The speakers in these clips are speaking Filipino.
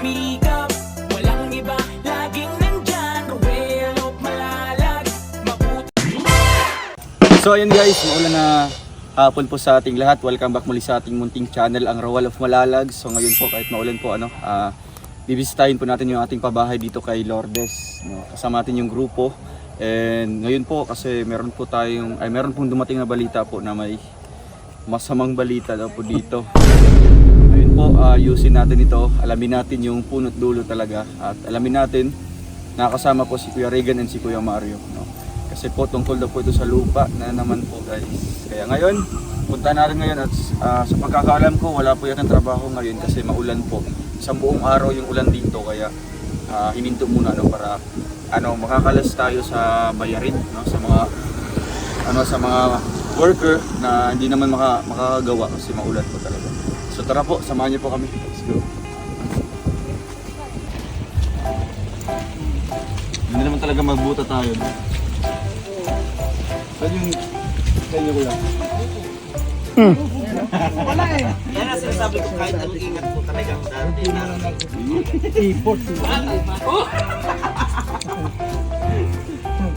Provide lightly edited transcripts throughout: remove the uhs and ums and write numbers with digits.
sumikap. Walang iba, laging nandyan. Roel of Malalag, mabuti. So ayun guys, maulan na hapon po sa ating lahat. Welcome back muli sa ating munting channel, ang Roel of Malalag. So ngayon po, kahit maulan po, bibisitahin po natin yung ating pabahay dito kay Lourdes. Kasama natin yung grupo. And ngayon po kasi meron pong dumating na balita po na may masamang balita daw po dito. Ngayon po, ayusin natin ito, alamin natin yung punot dulo talaga. At alamin natin, nakasama po si Kuya Regan and si Kuya Mario. No? Kasi po tungkol daw po ito sa lupa na naman po guys. Kaya ngayon, punta natin ngayon at sa pagkakaalam ko, wala po yatang trabaho ngayon kasi maulan po. Isang buong araw yung ulan dito kaya hininto muna para makakalas tayo sa bayarin, sa mga worker na hindi naman makakagawa kasi maulan po talaga. So tara po, samahan niyo po kami. Let's go. Hindi naman talaga magbuta tayo. Saan yung ko lang? Wala eh. Yan ang sinasabi ko, kahit anong ingat po talagang darating na.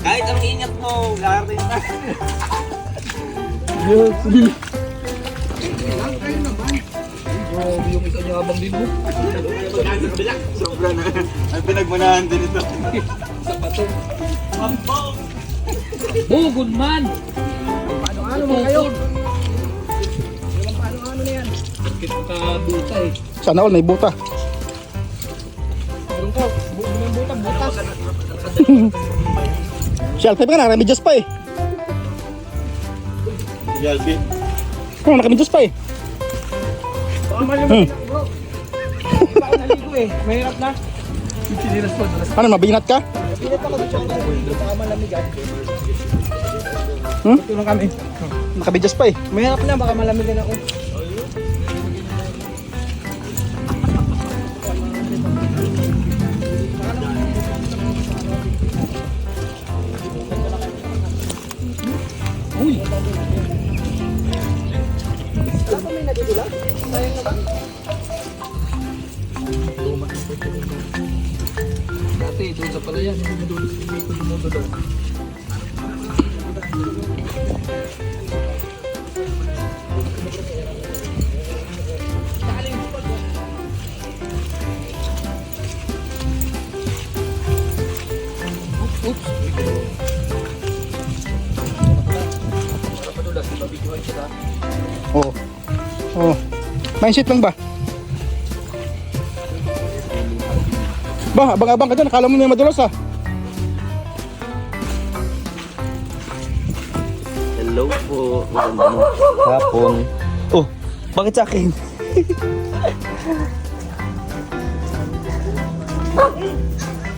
Kahit anong ingat mo, darating na. Kayo naman. Grabe yung isa niya habang din mo. Sobra na. Ay pinagmanahan din ito. Sa pato. Bugod man! Paano mo kayo? Paano na yan? Bakit ka buta eh? Sana all may buta. Meron ko, may butas. Shelf pa nga, nakamedyas pa eh. Yalbi. Nakamedyas pa eh. Baka malamig bro. Hindi pa ako naligo eh. Mahirap na. Sinilas ko. Ano, mabinat ka? Pinat ako dito sa dito. Baka malamigan. Tulong kami. Nakamedyas pa eh. Mahirap na, baka malamigan ako. Uy! Ako may nadidila? Sayang naman. Dati, doon sa palayan, hindi ko dumudo doon. Oops! Oo. Oo. Mindset lang ba? Ba, abang-abang ka dyan. Akala mo may madulas ah. Hello po. Magandang hapon. Oh, bakit sa akin?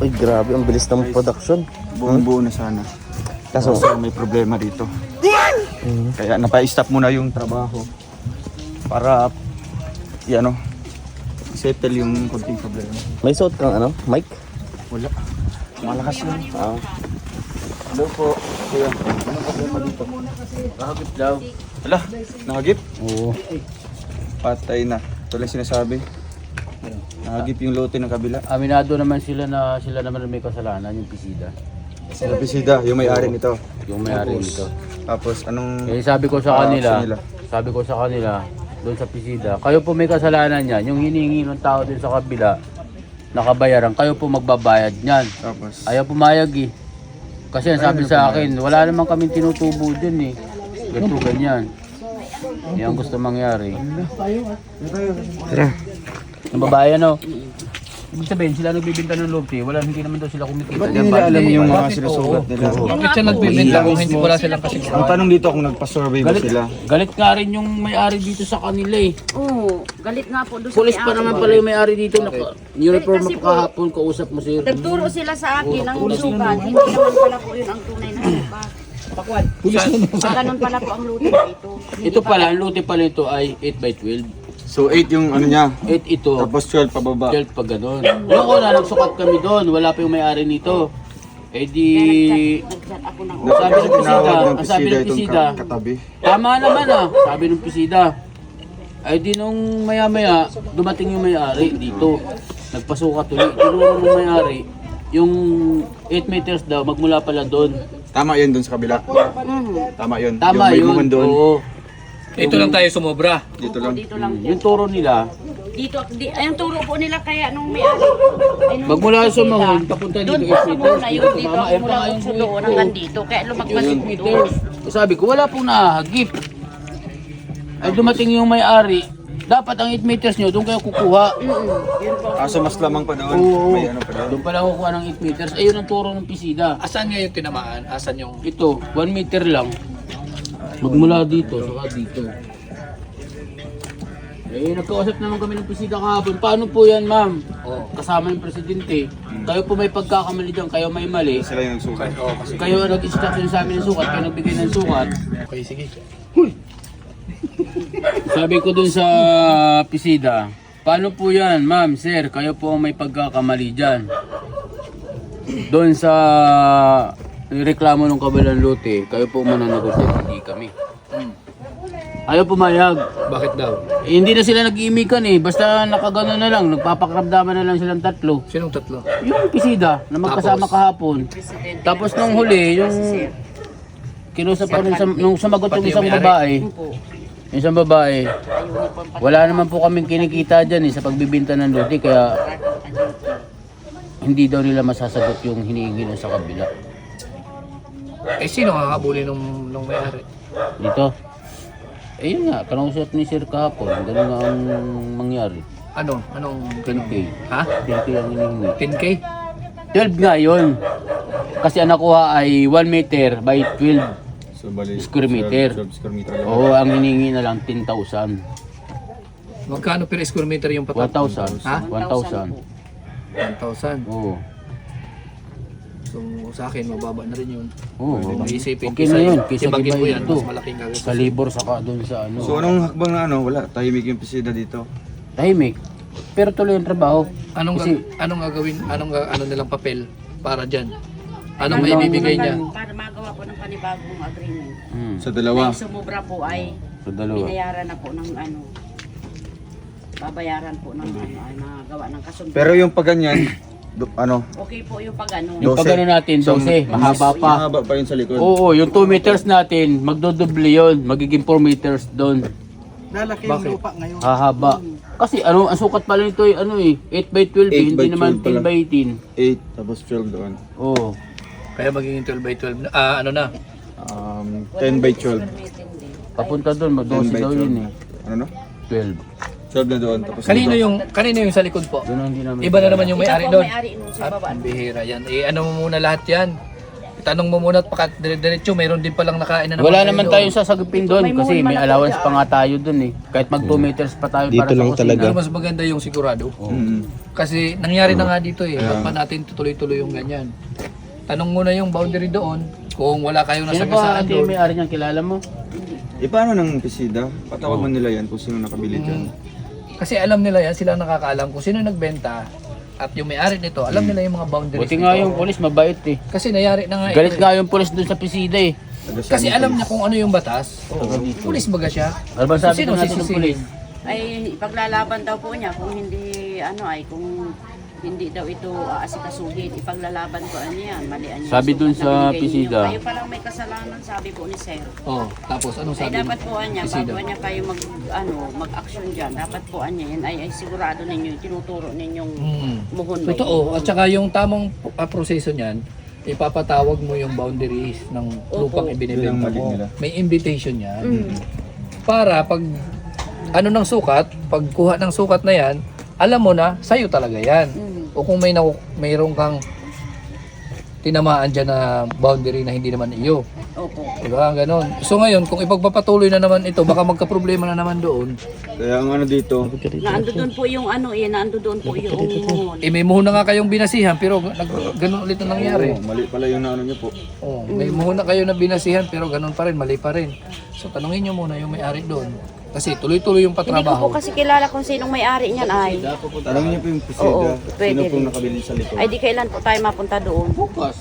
Ay, grabe. Ang bilis ng production. Buong-buo na sana. Kaso may problema dito. Kaya napa-stop muna yung trabaho para settle yung konting problema. May suot kang mic? Wala. Malakas lang. Hello po. Kuya, anong problema dito? Nakagip daw. Hala, nakagip? Oo. Patay na. Ito lang sinasabi. Nakagip yung lote ng kabila. Aminado naman sila na sila naman may kasalanan, yung pisida. Sa Pisida, yung may-ari nito. Yung may-ari nito. Tapos anong Eh sabi ko sa option kanila, doon sa pisida, kayo po may kasalanan niyan. Yung hinihingi ng tao din sa kabila, nakabayaran, kayo po magbabayad niyan. Tapos Ayaw pumayag eh. Kasi ang sabi sa akin, wala naman kaming tinutubo din eh. Ganito, ganyan. Yan ang gusto mangyari. Tara. Ang babae Ibig sabihin, sila nagbibinta ng lote, hindi naman daw sila kumikita. ba't hindi nila alam yung mga sinusulat nila? Bakit siya nagbibenta kung hindi wala silang kasi? Ang tanong dito kung nagpa-survey ba sila? Galit nga rin yung may-ari dito sa kanila eh. Oo, galit nga po doon sa Pulis pa naman pala yung may-ari dito. Uniform Kasi mo po, kahapon, kausap mo sir. Nagturo sila sa akin ng sukat. Hindi naman pala po yun ang tunay na sukat. Ganun pala po ang luto dito. Ito pala, ang lote pala ito ay 8x12. So 8 yung niya. 8 ito. Tapos 12 pababa. 12 pa ganun. Noong una, nagsukat kami doon. Wala pa yung may-ari nito. Eh di... Nag-chat ako ng Sabi ng Tinawag ng ang sabi ng itong pisida, katabi. tama naman sabi ng pisida. Ay di nung maya-maya, dumating yung may-ari dito. nagpasukat ulit. Tinuro ng may-ari, yung 8 meters daw, magmula pala doon. Tama yun doon sa kabila. Tama yun. Tama yung may yun. buman doon. Oo. Ito lang tayo sumobra. Dito lang. Dito lang. Yung turo nila, Dito, ayun turo po nila kaya nung may-ari. Ay, nung magmula sa sila, Mahon, papunta dito doon 8 po sa meters. muna, yung dito Tama, ako ayun mula pa nga yung 8 doon hanggang dito. Kaya lumagpas Yung yung 8 dito. meters. Sabi ko, wala pong nahagip. Ay dumating yung may-ari, dapat ang 8 meters nyo, doon kayo kukuha. Kaso mas lamang pa doon. Oo. May ano pa doon. Doon pala kukuha ng 8 meters. Ayun ang turo ng pisida. Asan nga yung tinamaan? Asan yung... Ito, 1 meter lang. Magmula dito, saka dito. Eh, nagkausap naman kami ng pisida kahapon. Paano po yan, ma'am? Kasama yung presidente. Kayo po may pagkakamali dyan, kayo may mali. Sila yung sukat. Kayo ang nag-instruction sa amin ng sukat, kayo nagbigay ng sukat. Okay, sige. Sabi ko dun sa pisida, paano po yan, ma'am, sir? Kayo po ang may pagkakamali dyan. Doon sa reklamo ng kabilang lote, kayo po mananagot yan, hindi kami. Ayaw pumayag. Bakit daw? Eh, hindi na sila nag-iimikan eh. Basta nakagano na lang, nagpapakrabdaman na lang silang tatlo. Sinong tatlo? Yung pisida na magkasama kahapon. Tapos nung huli, yung kinusap pa nung sumagot yung isang babae. Yung isang babae, wala naman po kaming kinikita dyan eh, sa pagbibinta ng lote, kaya hindi daw nila masasagot yung hinihingi na sa kabila. Eh, sino ang habulin nung may-ari? Dito. Eh yun nga, kanausap ni Sir kahapon, ganun nga ang mangyari. Ano? Anong... 10K. Ha? 10K ang hinihingi. 10K? 12 nga yun. Kasi ang nakuha ay 1 meter by 12. So, bali, Square meter. 12 square meter lang. Oo, ang hinihingi na lang 10,000. Magkano per square meter yung patak? 1,000. Ha? 1,000. 1,000. Oo. So, sa akin, mababa na rin yun. Oo. May isipin. Okay na yun. Kaysa Ibagin di mo ba yan, ito? mas malaking gagawin. Sa libor saka doon sa ano. So, anong hakbang na ano? Wala. Tahimik yung pisida dito. Tahimik. Pero tuloy ang trabaho. Anong gagawin? Ano nilang papel para dyan? Anong maibibigay niya? Para magawa po ng panibagong agreement. Sa dalawa. Ay, sumubra po ay Sa dalawa. binayaran na po ng ano. Babayaran po ng ano, ay nagawa ng kasunduan. Pero yung paganyan, ano? Okay po yung pag ano. Yung pag ano natin, 12, mahaba pa. Mahaba pa yun sa likod. Oo, yung 2 meters natin, magdodoble yun. Magiging 4 meters doon. Lalaki yung lupa ngayon. Hahaba. Kasi ano, ang sukat pala nito ay ano eh, 8 by 12 eh, 8 hindi by naman 12 pala. 10 by 18. 8, tapos 12 doon. Oo. Kaya magiging 12 by 12. Ano na? 10 by 12. Papunta doon, 10 mag-12 by daw 12 yun na. eh. Ano no? 12. 12 na doon. Tapos Kanino yung sa likod po? Doon ang hindi namin. Iba na naman yung may-ari Ito po doon. may-ari nung sa Ah, baba. ang bihira yan. Eh, ano mo muna lahat yan? Tanong mo muna at dire-diretso, mayroon din palang nakain na naman. Wala kayo naman doon. tayong sasagupin doon May kasi muhon may man ako allowance dyan. pa nga tayo doon eh. Kahit mag 2 meters pa tayo para sa kusina. Pero mas maganda yung sigurado. Kasi nangyari na nga dito eh. Ba't pa natin tuloy-tuloy yung ganyan? Tanong mo na yung boundary doon. Kung wala kayong Sino ba nasagasaan ate doon. may-ari niyang kilala mo? paano ng pisida? Patawag man nila yan kung sino nakabili dyan. Kasi alam nila yan, sila nakakaalam kung sino nagbenta at yung may-ari nito, alam nila yung mga boundaries Buti nito. nga yung polis mabait eh. Kasi nangyari na nga Galit ito eh. nga yung polis doon sa pisida eh. Kasi alam niya kung ano yung batas. Pulis baga siya. Ano ba sabi Sino ko natin ng sisisihin? polis? Ay ipaglalaban daw po niya kung hindi ano ay kung hindi daw ito aasikasuhin, ipaglalaban ko ano yan, malian niya. Sabi dun sa nabibigay pisida. ninyo. Kayo palang may kasalanan, sabi po ni Sir. Oh, tapos anong Ay sabi? dapat po niya, Pisida? bago niya kayo mag-action dyan, dapat po niya yan ay sigurado ninyo, tinuturo ninyong muhon ba Totoo. At saka yung tamang proseso niyan, ipapatawag mo yung boundaries ng lupang Opo. ibinibenta Yun ang mali mo. nila. May invitation yan. Para pag ano ng sukat, pag kuha ng sukat na yan, alam mo na, sa'yo talaga yan. O kung mayroong kang tinamaan dyan na boundary na hindi naman iyo. Opo. Diba? Ganon. So ngayon, kung ipagpapatuloy na naman ito, baka magka-problema na naman doon. Kaya ang ano dito, Naando doon po yung ano naando doon po yung muhon. Eh may muhon na nga kayong binasihan, pero ganon ulit na nangyari. mali pala yung ano niyo po. Oh, may muhon na kayo na binasihan, pero ganon pa rin, mali pa rin. So tanungin nyo muna yung may-ari doon. Kasi tuloy-tuloy yung Hindi ko po patrabaho. kasi kilala kung sinong may-ari niyan ay. Tanongin niyo po yung pisida. Oo, pwede Sino pong rin. nakabili sa likod? Ay di kailan po tayo mapunta doon? Bukas.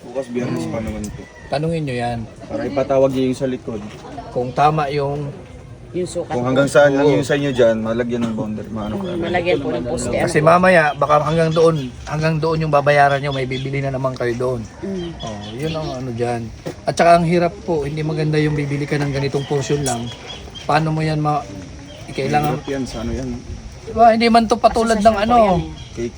Bukas biyernes pa naman po. Tanungin nyo yan. Para ipatawag niyo yung sa likod. Kung tama yung Yung sukat Kung po. hanggang saan lang yung sa inyo dyan, malagyan ng boundary, maano ka. Malagyan po ng poste. Kasi mamaya, baka hanggang doon yung babayaran nyo, may bibili na naman kayo doon. Oh, yun ang ano dyan. At saka ang hirap po, hindi maganda yung bibili ka ng ganitong portion lang. Paano mo yan kailangan, Hirap yan sa ano yan. diba, hindi man to patulad ng Asosasyon po yan ano. eh. Cake.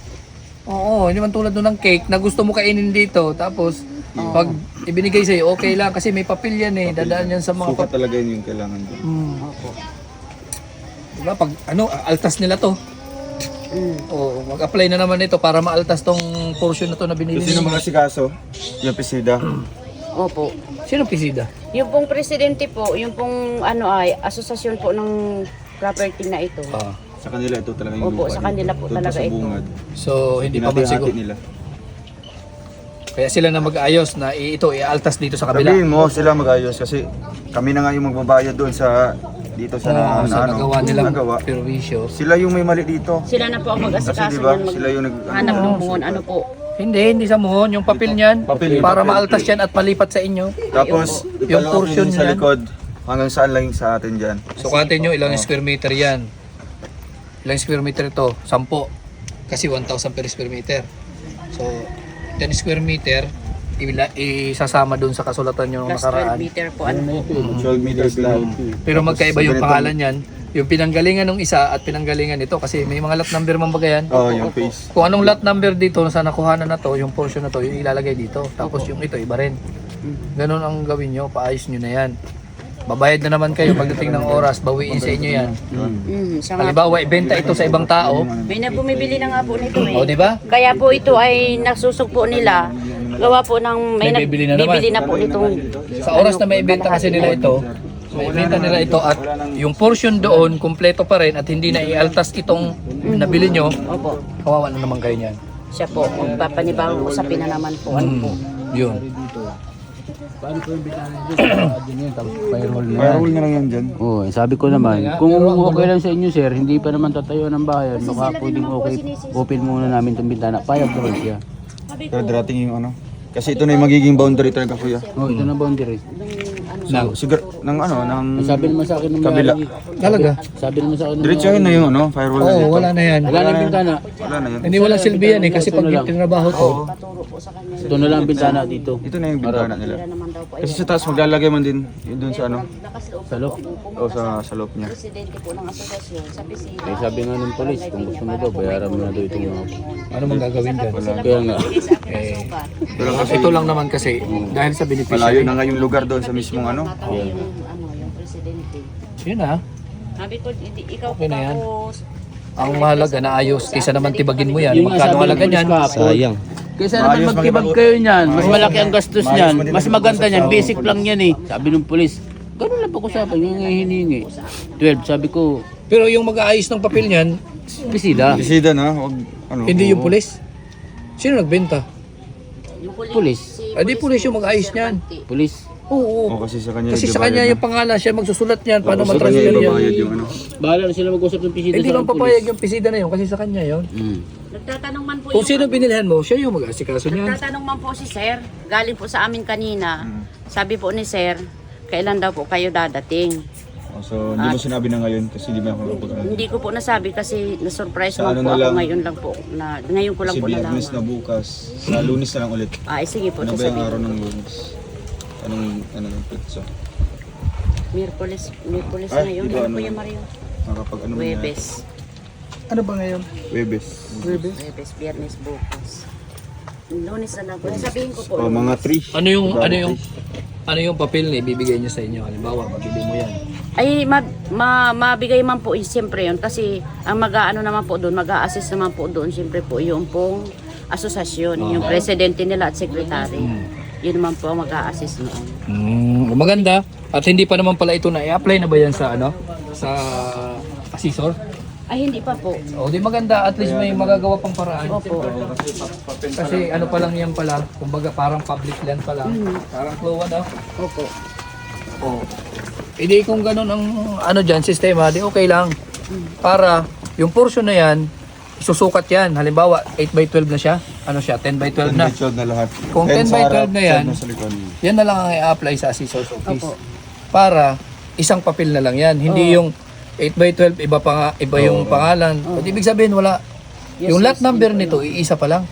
Oo, hindi man tulad doon ng cake na gusto mo kainin dito. Tapos, pag ibinigay sa'yo, okay lang. Kasi may papel yan eh. Dadaan yan sa mga Sukat talaga yun yung kailangan doon. Diba, pag altas nila to. Oo, mag-apply na naman ito para maaltas tong portion na to na binili Kasi nung nila. mga sikaso, yung pisida, Opo. Sino pisida? Yung pong presidente po, yung pong ano ay asosasyon po ng property na ito. sa kanila ito talaga yung Opo, lupa sa niya. kanila po Doon talaga sa ito. bungad. So, hindi pa man Hinati-hati siguro. nila. Kaya sila na mag-ayos na ito i-altas dito sa kabila. Sabihin mo sila mag-ayos kasi kami na nga yung magbabayad doon sa dito sa Sa nagawa nilang nagawa. perwisyo. Sila yung may mali dito. Sila na po ang Kasi mag-asikaso di ba, niyan, sila yung hanap ng bungon, ano po. Hindi sa muhon. Yung papel niyan. Papel, Para papel. maaltas yan at malipat sa inyo. Tapos Yung yung portion sa niyan. likod hanggang saan lang yung sa atin diyan. Sukatin nyo ilang square meter yan. Ilang square meter ito? 10. Kasi 1,000 per square meter. So, 10 square meter, isasama dun sa kasulatan nyo Plus 12 nakaraan. meter po, ano po. 12 meters lang. Pero magkaiba yung Ganito. pangalan yan. Yung pinanggalingan ng isa at pinanggalingan nito kasi may mga lot number man baga yan. Oh, yung face. Kung anong lot number dito sa nakuhanan na to, yung portion na to, yung ilalagay dito. Tapos yung ito, iba rin. Ganun ang gawin nyo, paayos nyo na yan. Babayad na naman kayo pagdating ng oras, bawiin sa inyo yan. Siya nga. Halimbawa, ibenta ito sa ibang tao. May na bumibili na nga po nito eh. O, di ba? Kaya po ito ay nasusog po nila. Gawa po ng May bibili na naman. bibili na po nitong Sa oras na may ibenta kasi nila ito, may ibenta nila ito at yung portion doon, kumpleto pa rin at hindi na ialtas itong nabili nyo, Opo. kawawa na naman kayo niyan. Siya po, magpapanibang usapin na naman po. Ano po. Yun. Firewall na lang yan dyan. Oo, sabi ko naman, kung okay lang sa inyo sir, hindi pa naman tatayo ng bayan, baka pwedeng okay, open muna namin itong bintana. Payag naman siya. Pero darating yung ano. Kasi ito na yung magiging boundary talaga kuya. Oh, ito na boundary. Now, Siguro, ng ano, ng Sabi naman sa akin ng kabila. talaga? Sabi naman sa akin ng Diretsahin na yung ano, firewall na Oo, dito. wala na yan. wala nang bintana. Wala na yun. Hindi walang silbi yan eh kasi pag tinrabaho to, Ito na lang ang bintana dito. Ito na yung bintana nila. Naman daw po. Kasi sa taas maglalagay man din yun dun sa ano, Sa loob. o sa loob niya. Presidente po ng asosasyon sa Pisina. Eh, sabi nga ng polis, kung gusto mo daw, bayaran mo na daw itong mga. ano mang gagawin dyan? Kaya nga. Eh, ito lang naman kasi dahil sa Malayo beneficiary. na nga yung lugar doon sa mismong ano. Yung presidente. Yun ah. Sabi ko, ikaw Okay na yan. po. Ang mahalaga na ayos kaysa naman tibagin mo yan. Yun nga Magkano sabi ng halaga polis niyan? kahapon. Sayang. Kaysa naman magtibag kayo niyan, mas malaki ang gastos niyan, mas maganda niyan, basic lang yan eh. Sabi ng polis, ganun lang pag-usapan, yung hinihingi. 12, sabi ko, Pero yung mag-aayos ng papel niyan, pisida, Bisida na, wag ano. hindi yung pulis. Sino nagbenta? polis, Di pulis yung mag-aayos niyan. polis. Oo. O kasi sa kanya Kasi sa kanya yung pangalan, siya magsusulat niyan, paano sa kanya matransfer ibabayad yan. yung ano. Bahala na sila mag-usap ng pisida Hindi sa naman papayag yung pisida na yun kasi sa kanya yun. Nagtatanong man po Kung sino binilhan mo, siya yung mag-aasikaso niyan. Nagtatanong man po si Sir. Galing po sa amin kanina. Sabi po ni Sir, kailan daw po kayo dadating? O, so hindi mo sinabi na ngayon kasi hindi mo ako kapag ano. Hindi ko po nasabi kasi na-surprise Sa man ano po na ako lang? ngayon lang po. Ngayon ko lang Kasi po Biyernes na nalaman. bukas, sa Lunes na lang ulit. Sige po, Ano ba yung sasabihin. araw ng Lunes? Anong pizza? Miyerkules Ay, ngayon. iba, Ano ano? po yung Mario? Nakapag ano man yan? Webes. Ano ba ngayon? Webes. Webes, Biyernes, bukas. Lunes na lang po. Sabihin ko po. O mga 3. Ano yung papel na ibibigay niya sa inyo? Halimbawa, mabili mo yan. Ay, mabigay man po siyempre yun. Kasi ang mag-aano naman po doon, mag-a-assist naman po doon, siyempre po yung pong asosasyon, yung presidente nila at secretary. Yun naman po ang mag-a-assist noon. Maganda. At hindi pa naman pala ito na i-apply na ba yan sa ano? Sa assessor? Ay, hindi pa po. O di maganda, at least may magagawa pang paraan. Opo. Kasi ano pa lang yan pala, kumbaga parang public land pa lang. Parang kluwan ah. Opo. O. Hindi kung ganun ang ano dyan, sistema, di okay lang. Para yung portion na yan, isusukat yan. Halimbawa, 8x12 na siya. Ano siya, 10x12 na. 10 na lahat. Kung 10 sa by 12 harap, na yan, 10 sa likod. yan na lang ang i-apply sa assessor's office. Opo. Para isang papel na lang yan. Hindi yung 8x12, iba yung pangalan. At ibig sabihin, wala. Yung lot number nito, iisa pa lang.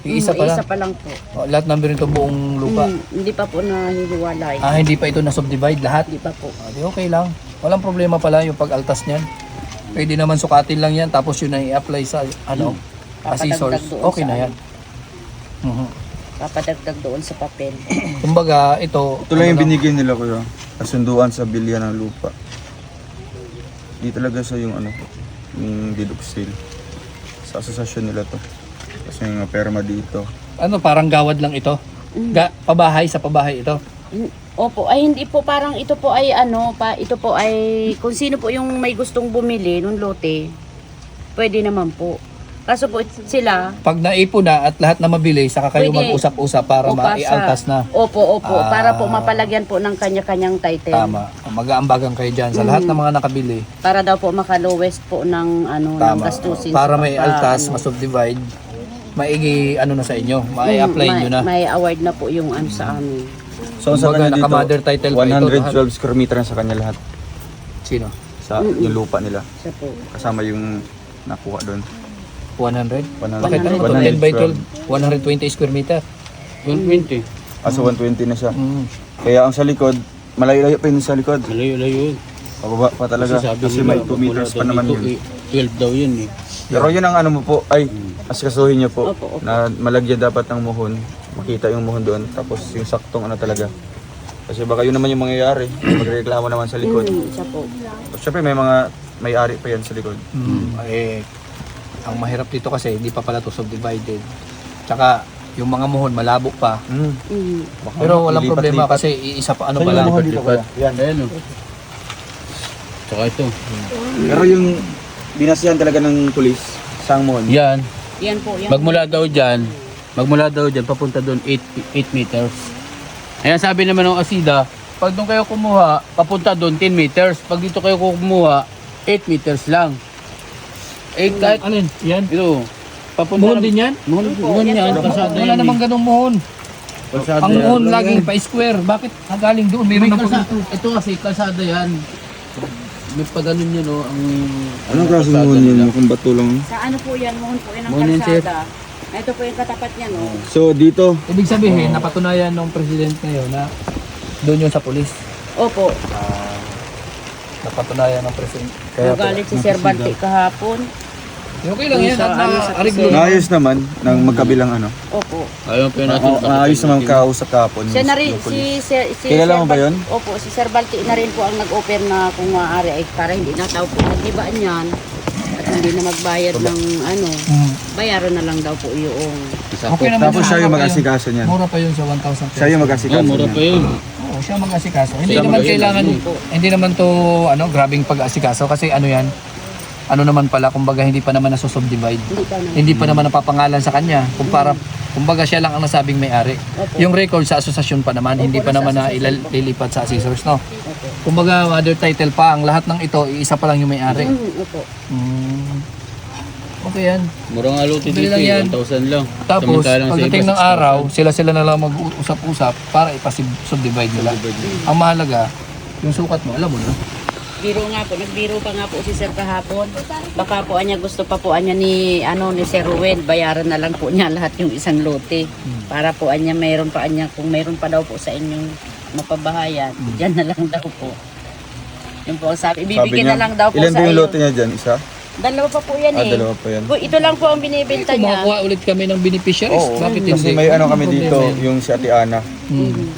Iisa pa lang. Isa pa lang po. Lot number nito buong lupa. Hindi pa po nahihiwalay. Hindi pa ito na-subdivide lahat. Hindi pa po. Di okay lang. Walang problema pala yung pag-altas niyan. Pwede naman sukatin lang yan, tapos yun ay i-apply sa, assessors. Papadagdag doon Okay sa na yan. Papadagdag doon sa papel. Kumbaga, ito... Ito lang yung binigay nila kuya. Kasunduan sa bilya ng lupa. Di talaga sa yung yung deed of sale. Sa asosasyon nila to. Kasi yung perma dito. Parang gawad lang ito? Pabahay sa pabahay ito? Opo, ay hindi po, parang ito po ay ito po ay kung sino po yung may gustong bumili nung lote, pwede naman po. Kaso po sila, Pag naipon na at lahat na mabili, saka kayo Pwede. mag-usap-usap para maialtas na. Opo, para po mapalagyan po ng kanya-kanyang title. Tama. Mag-aambagan kayo dyan sa lahat ng mga nakabili. Para daw po maka-lowest po ng ng Tama. gastusin. Para sa may pagka- altas, ma-subdivide, maigi na sa inyo, mai-apply nyo na. May award na po yung sa amin. So sa Kumbaga, kanya dito, naka-mother title pa ito, 112 square meter na sa kanya lahat. Sino? Sa yung lupa nila. Siya po. Kasama yung nakuha doon. 100? 100. Bakit ano? 10 by 12, 120 square meter. 120. So 120 na siya. Mm. Kaya ang sa likod, malayo-layo pa yun sa likod. Malayo-layo yun. Pababa pa talaga. Kasi may 2 meters pa naman yun. 12 daw yun eh. Pero yun ang mo po, ay asikasuhin niyo po. Opo. Na malagyan dapat ng muhon. Makita yung muhon doon. Tapos yung saktong talaga. Kasi baka yun naman yung mangyayari. Magreklamo naman sa likod. Siya po. Siyempre may ari pa yan sa likod. Ang mahirap dito kasi hindi pa pala to subdivided. Tsaka yung mga muhon malabo pa. Baka Pero walang ilipat-lipat. problema kasi iisa pa pa lang. Yan, ayan o. Tsaka ito. Pero yung binasihan talaga ng pulis, sang muhon. Yan. Yan po, yan. Magmula daw dyan, papunta doon 8 meters. Ayan sabi naman ng ASIDA, pag doon kayo kumuha, papunta doon 10 meters. Pag dito kayo kumuha, 8 meters lang. Kahit Alin? Yan? ito, papunta Muhon din yan? Muhon yan, kalsada Wala yan. namang ganung muhon. Kalsada Ang yan. muhon laging pa-square. Bakit galing doon? Meron na po dito. Ito kasi kalsada yan. May paganon yun o. Anong klase muhon yun? Kung bato lang. Sa ano po yan, mohon po yan ang Mohon yan, sir. kalsada. Ito po yung katapat niya, no? So dito, Ibig sabihin, napatunayan ng presidente ngayon na doon yun sa pulis. Opo. Napatunayan ng presidente. Nagalit si Sir Banti kahapon. Okay lang yan. Sa At ano, sa na-ariglo. naayos naman ng magkabilang Opo. Ayaw pa natin. Naayos naman kausap kahapon. Siya na rin, yung pulis. si Kilala mo ba yun? Opo, si Sir Balti na rin po ang nag-offer na kung maaari ay para hindi na tao po nagibaan yan at hindi na magbayad ng bayaran na lang daw po yung Okay naman. Tapos siya yung mag-asikaso niyan. Mura pa yun sa 1,000 pesos. Siya yung mag-asikaso Mura pa niyan. yun. Oo, siya mag-asikaso. Hindi Siya naman mag-asikaso. kailangan, hindi naman to grabing pag-asikaso kasi yan, naman pala, kumbaga hindi pa naman nasusubdivide. Hindi pa naman napapangalan sa kanya. Kumbaga siya lang ang nasabing may-ari. Yung record sa asosasyon pa naman, hindi pa naman na ililipat sa assessors, no? Kumbaga mother title pa, ang lahat ng ito, isa pa lang yung may-ari. Opo. Okay yan. Mura nga lote Bili dito lang yan. 1,000 lang. Tapos, Samantalang sa pagdating iba, ng araw, sila na lang mag-usap-usap para ipasubdivide nila. Ang mahalaga, yung sukat mo, alam mo na. Nagbiro pa nga po si Sir kahapon. Baka po niya gusto pa po niya ni Sir Ruel, bayaran na lang po niya lahat yung isang lote. Para po niya kung mayroon pa daw po sa inyong mapabahayan, diyan na lang daw po. Yung po ang sabi, ibibigay na lang daw po Ilan sa ba yung iyo. lote niya dyan? Isa? Dalawa pa po yan eh. Dalawa pa yan. Ito lang po ang binibenta niya. Kumakuha ulit kami ng beneficiaries. Oo, Bakit kasi hindi? may kami Anong dito, problema yan? yung si Ate Ana.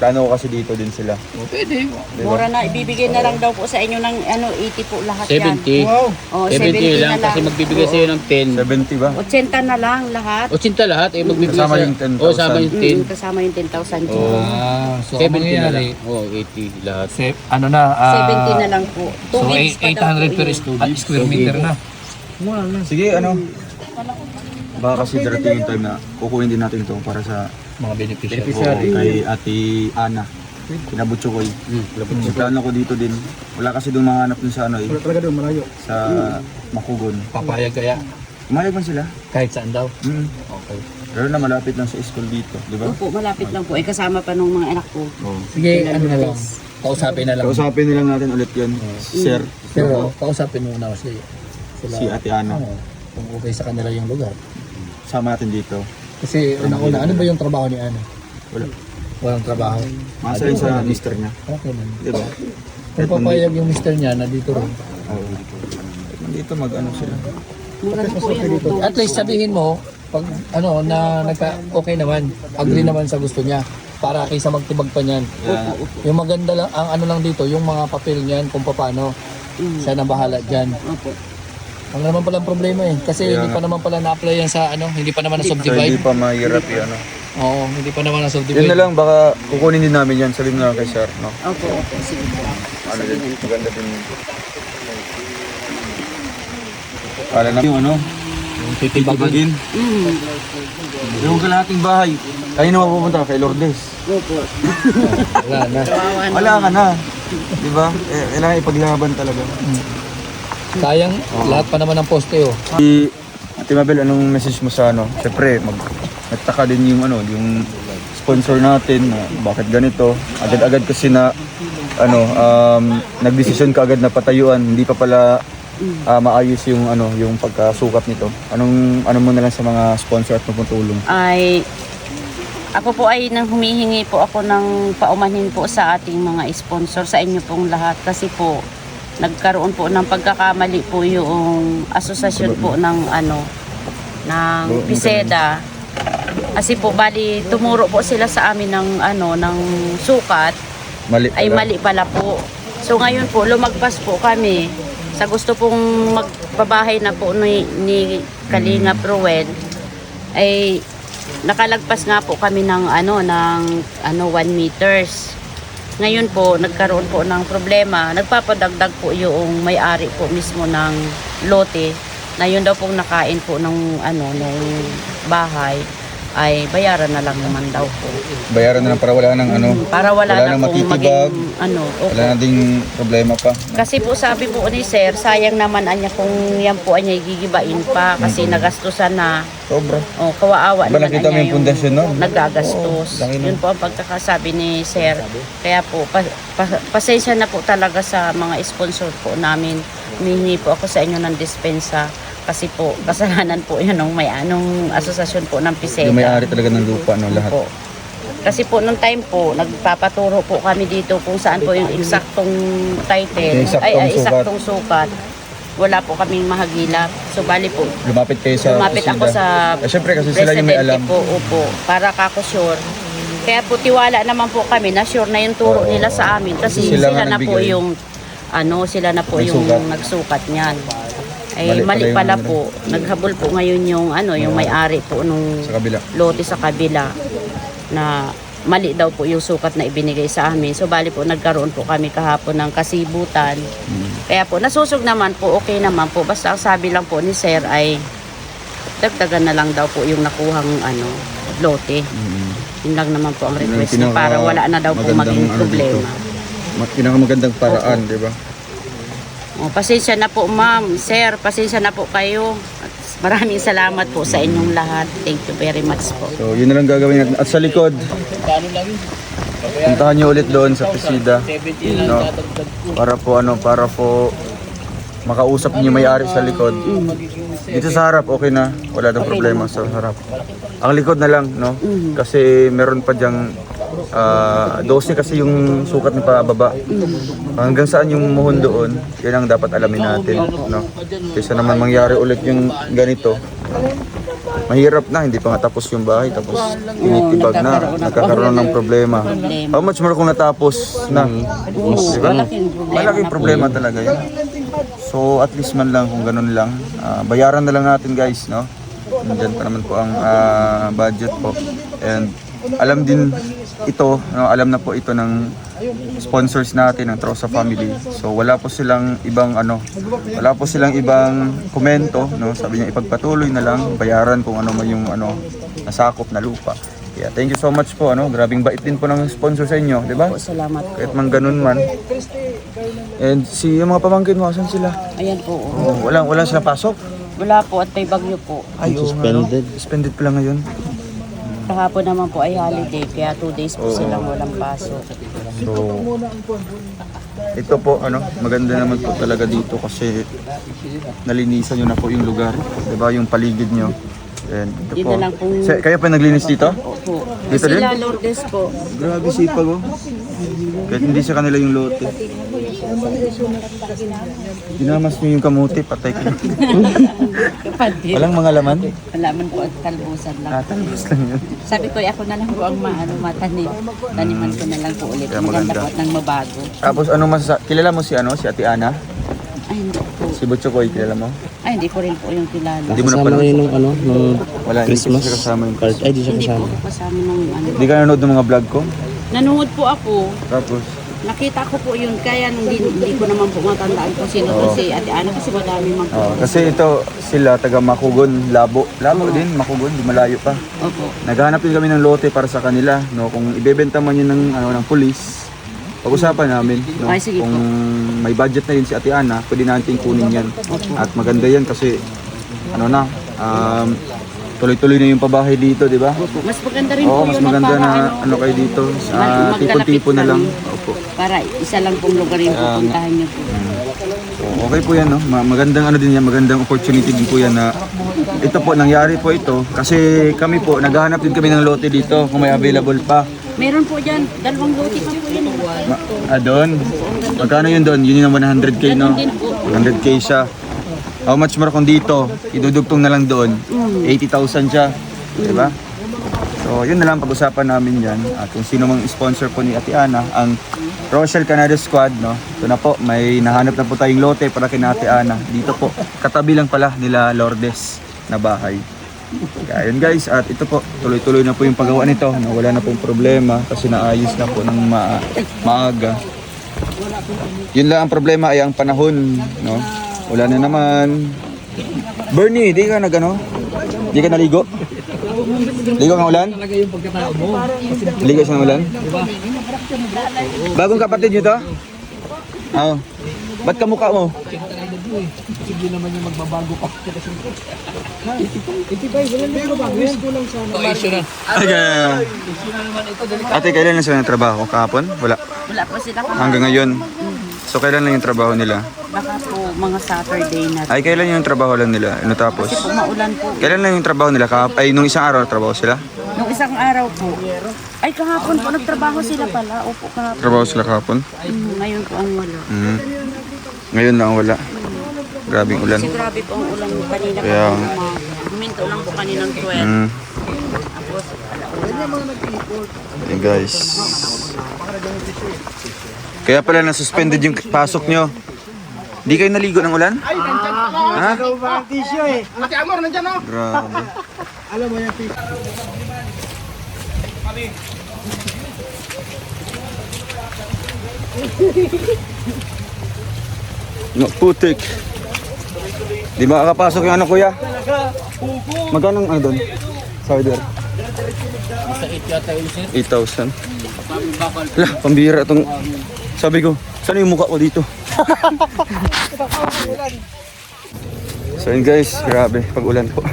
Plano ko kasi dito din sila. Pwede. Mura na, ibibigay na lang daw po sa inyo ng 80 po lahat yan. 70. Wow. Oh, 70 70 lang na lang. kasi magbibigay sa'yo ng 10. 70 ba? 80 na lang lahat. 80 lahat eh magbibigay Kasama sa'yo. yung 10,000. Oo, kasama yung 10. Kasama yung 10,000 dyan. Oo. So, ang 70 na mangyayari, lang. Oo, 80 lahat. 70 na lang po. 2 So, weeks pa daw 800 po per yun. square meter na. Sige, baka kasi darating yung time na kukuhin din natin ito para sa Mga beneficiaries. Beneficiary. kay Ate Ana. Kinabutso ko eh. So, plano ko dito din. Wala kasi doon mga hanap dun sa Wala talaga doon, malayo. sa Makugon. Papayag kaya Umayag man sila. kahit saan daw. Okay. Pero na malapit lang sa school dito, di ba? Opo, malapit lang po. Ay kasama pa nung mga anak ko. Sige, ano na lang. kausapin na lang. Kausapin na lang natin ulit yun, sir. Pero kausapin muna kasi sila. Si Ate Ana. Kung okay sa kanila yung lugar. Sama natin dito. Kasi unang-una, ano ba yung trabaho ni Ana? Wala. Walang trabaho. Masaling sa mister niya. Okay man. Diba? Kung papayag yung mister niya na dito rin. Oo. Dito mag-ano sila. At least sabihin mo, pag ano, na okay naman, agree naman sa gusto niya. Para kaysa magtibag pa niyan. Yeah. Yung maganda lang, ang ano lang dito, yung mga papel niyan kung paano. Siya na bahala dyan. Ang naman pala ang problema eh. Kasi hindi pa naman pala na-apply yan sa ano, hindi pa naman So, hindi na-subdivide. pa mahirap yan. Ano. Oo, hindi pa naman Yun na-subdivide. na lang, baka kukunin din namin yan. Sabihin na lang kay sir. No? Opo, sige po. Ano din, maganda din. Kala na yung ano, titibagin. Yung kalahating bahay. Kayo na mapupunta kay Lourdes. Opo. Wala na. Wala ka na. Diba? Kailangan ipaglaban talaga. Sayang, lahat pa naman ng poste oh. Si Ate Mabel, anong message mo sa ano? Siyempre, nagtaka din yung ano, yung sponsor natin na bakit ganito. Agad-agad kasi na ano, nagdesisyon ka agad na patayuan, hindi pa pala maayos yung ano, yung pagkasukat nito. Ano mo na lang sa mga sponsor at magputulong? Ay ako po ay nang humihingi po ako ng paumanhin po sa ating mga sponsor, sa inyo pong lahat, kasi po nagkaroon po ng pagkakamali po yung asosasyon po ng ano ng PISEDA. Kasi po bali tumuro po sila sa amin ng ano ng sukat Mali ay pala. mali pala po. So ngayon po lumagpas po kami sa gusto pong magpabahay na po ni Kalinga Ruel, ay nakalagpas nga po kami ng 1 meters. Ngayon po nagkaroon po ng problema, nagpapadagdag po yung may-ari po mismo ng lote na yun daw pong nakain po ng nung bahay, ay bayaran na lang naman daw po. Bayaran na lang para wala nang ano. Para wala na nang pong matitibag, maging opo. wala na ding problema pa. Kasi po sabi po ni Sir, sayang naman anya kung yan po anya gigibain pa kasi nagastusan na. Sobra. O kawaawa Diba naman nakita mo anya yung pundasyon, no? nagagastos. Oo, laki nun. Yun po ang pagkakasabi ni Sir. Kaya po pasensya na po talaga sa mga sponsor po namin. Humihingi po ako sa inyo ng dispensa. Kasi po, kasalanan po yan ng anong asosasyon po ng PISEDA. Yung may-ari talaga ng lupa, no, lahat. Po. Kasi po nung time po, nagpapaturo po kami dito kung saan po yung eksaktong title, Yung eksaktong eksaktong sukat. Wala po kaming mahagilap. So bali po, Lumapit kayo sa lumapit ako sa Siyempre kasi sila yung may alam. po, upo, para kako sure. Kaya po tiwala naman po kami na sure na yung turo Oo. nila sa amin kasi Sila sila nga na po nagbigay. yung sila na po May yung sukat. nagsukat niyan. Mali Ay mali pala pala yung po. Naghabol po ngayon yung yung may-ari po nung Sa kabila. lote sa kabila na mali daw po yung sukat na ibinigay sa amin. So bali po nagkaroon po kami kahapon ng kasibutan. Kaya po nasusog naman po, okay naman po. Basta ang sabi lang po ni Sir ay dagdagan na lang daw po yung nakuhang lote. Yun lang naman po ang Yun ang request niya para wala na daw po magandang maging ano problema. Pinakamagandang paraan, di ba? O, pasensya na po ma'am, sir, pasensya na po kayo. At maraming salamat po sa inyong lahat. Thank you very much po. So, yun na lang gagawin natin. At sa likod, puntahan nyo ulit doon sa PISEDA. No? Para po makausap niyo may-ari sa likod. Dito sa harap, okay na. Wala nang problema sa harap. Ang likod na lang, no? Kasi meron pa dyang 12 kasi yung sukat ni pababa. Hanggang saan yung muhon doon, yun ang dapat alamin natin, no? Kaysa naman mangyari ulit yung ganito. Mahirap na, hindi pa nga tapos yung bahay, tapos tinitibag na, nagkakaroon ng problema. How much more kung natapos na? Di ba? Malaking problema talaga yun. So at least man lang kung ganun lang, bayaran na lang natin guys, no? Nandiyan pa naman po ang budget po. And alam din ito, no? Alam na po ito ng sponsors natin, ng Trosa Family. So wala po silang ibang komento, no? Sabi niya ipagpatuloy na lang, bayaran kung ano man yung nasakop na lupa. Yeah, thank you so much po, grabing bait din po ng sponsor sa inyo, di ba? Po, salamat po. Kahit man ganun man. And yung mga pamangkin mo, saan sila? Ayan po. Wala sila pasok? Wala po at may bagyo po. Ay, suspended. Suspended pala ngayon. Kahapon naman po ay holiday, kaya 2 days po silang walang pasok. So, ito po, ano, maganda naman po talaga dito kasi nalinisan nyo na po yung lugar. Diba, yung paligid nyo. And ito Yun po. na lang pong- Kayo pa naglinis dito? Opo. Dito din? Sila Lourdes po. Grabe sipag oh. Kahit hindi sa kanila yung lote. Dinamas nyo yung kamuti, patay ka. Kapatid. Walang mga laman? Alaman po at talbusan lang. Talbos lang yun. Sabi ko, ako na lang po ang matanim. Taniman ko na lang po ulit. Kaya Maganda maganda. po at nang mabago. Tapos ano kilala mo si Ate Ana? Ay, hindi po. Si Butchokoy, kilala mo? Ay, hindi ko rin po yung kilala. Hindi mo na Kasama pala. ngayon nung ano, nung Wala, hindi Christmas kasi kasama yung card. Ay, di siya Hindi po kasama. ako kasama nung ano. Hindi ka nanonood ng mga vlog ko? Nanood po ako. Tapos, Nakita ko po yun. Kaya hindi ko naman po matandaan kung sino to si Ate Ana kasi madami man po. kasi ito sila taga Makugon, Labo din, Makugon, di malayo pa. Opo. Naghahanap din kami ng lote para sa kanila, no? Kung ibebenta man yun ng pulis, pag-usapan namin, no? Ay, sige Kung po. may budget na yun si Ate Ana, pwede natin kunin yan. At maganda yan kasi tuloy-tuloy na yung pabahay dito, di ba? Opo. Mas maganda rin Oo, po mas yun maganda para na kayo dito. magkalapit Tipon-tipon na lang. kami. Opo. Para isa lang pong lugar yung pupuntahan niyo po. Okay po yan, no? Magandang din yan, magandang opportunity din po yan na ito po, nangyari po ito kasi kami po, naghahanap din kami ng lote dito kung may available pa. Meron po dyan, 2 lote pa po yun. Doon? Magkano yun doon? Yun yung 100k, no? Ganun din po. 100k siya. How much more kung dito? Idudugtong na lang doon. 80,000 siya. Diba? So, yun na lang pag-usapan namin yan. At kung sino mang sponsor po ni Ate Ana, ang Rochelle Canada Squad, no? Ito na po, may nahanap na po tayong lote para kina Ate Ana. Dito po, katabi lang pala nila Lourdes na bahay. Kaya yun guys, at ito po, tuloy-tuloy na po yung paggawa nito. No? Wala na pong problema kasi naayos na po ng maaga. Yun lang ang problema ay ang panahon, no? Wala na naman. Bernie, di ka Di ka naligo? Ligo ng ulan? Talaga yung pagkatao mo. Ligo sa ulan? Bagong kapatid nyo to? Oo. Ba't kamukha mo? Sige naman yung magbabago pa. 85, wala na yung magbabago. Wish ko lang sana. Ito issue na. Issue na naman ito. Ate, kailan na sila ng trabaho? Kahapon? Wala. Wala po sila Hanggang ngayon? So, kailan lang yung trabaho nila? Baka po mga Saturday na. Ay, kailan yung trabaho lang nila? Ano tapos? Kasi po maulan po. Kailan lang yung trabaho nila? Ay, nung isang araw trabaho sila? Nung isang araw po. Ay, kahapon po nagtrabaho sila pala. Opo, kahapon. Trabaho sila kahapon? Ngayon po ang wala. Ngayon lang wala. Grabing ulan. Kasi grabe po ang ulan kanina. Kaya- Huminto lang po kaninang 12. Tapos, Hey guys. Kaya pala nasuspended yung pasok nyo. Di kayo naligo ng ulan? Ha? Ate Amor, nandyan oh. Grabe. Alam mo yan, Pete. No, putik. Di ba kakapasok yung ano kuya? Magkano ang ano doon? Cider? Sa 8 yata yung sir. 8,000. Lah, pambira itong... Sabi ko, saan yung mukha ko dito? So yun guys, grabe, pag ulan po.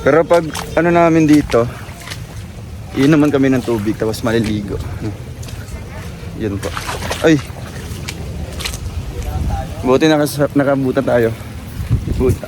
Pero pag ano namin dito, yun naman kami ng tubig, tapos maliligo. Yun po. Ay! Buti nakabuta tayo. Buta.